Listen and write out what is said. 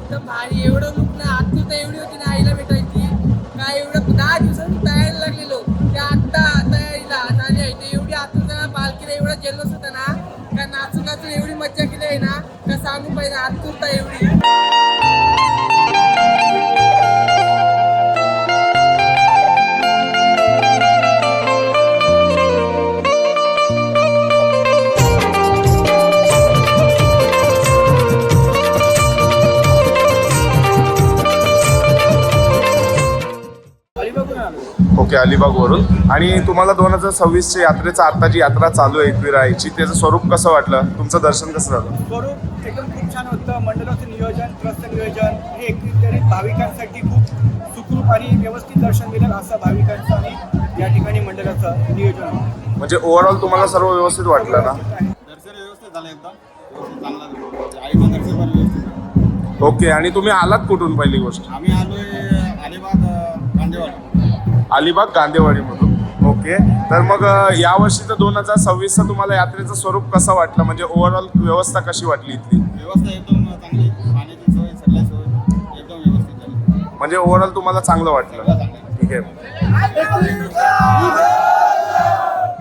एकदम भारी. एवढं लुक ना, आतुरता एवढी होती ना आईला भेटायची. काय एवढं 10 दिवसांनी तयारीला लागलेलो ते आत्ता तयारीला झाली आहे. ते एवढी आतुरता ना, पालखीला एवढा जल्लोष होता ना, का नाचून नाचून एवढी मज्जा केली आहे ना, का सांगू पाहिजे. आतुरता एवढी. ओके, अलिबागवरून. आणि तुम्हाला 2026च्या यात्रेचा आता जी यात्रा चालू आहे एकविराईची, त्याचं स्वरूप कसं वाटलं? तुमचं दर्शन कसं झालं? स्वरूप एकदम खूप छान होतं. मंडळाचं नियोजन, ट्रस्टचं नियोजन हे एकत्रित भाविकांसाठी खूप सुखरूप आणि व्यवस्थित दर्शन मिळेल असं भाविकांचं आणि या ठिकाणी मंडळाचं नियोजन आहे. म्हणजे ओव्हरऑल तुम्हाला सर्व व्यवस्थित वाटलं ना? दर्शन व्यवस्थित झालं, एकदम चांगला आईचं दर्शन पण व्यवस्थित. ओके. आणि तुम्ही आलात कुठून? पहिली गोष्ट, आम्ही आलोय अलिबाग गांधीवाडी. अलिबाग गांधेवाडीमधून. ओके. तर मग यावर्षीचं 2026चं तुम्हाला यात्रेचं स्वरूप कसं वाटलं? म्हणजे ओव्हरऑल व्यवस्था कशी वाटली इथली? व्यवस्था एकदम चांगली, पाण्याची सोय, सगळ्या सोय एकदम व्यवस्थित झाली. म्हणजे ओव्हरऑल तुम्हाला चांगलं वाटलं? सगळं चांगलं. ठीक आहे.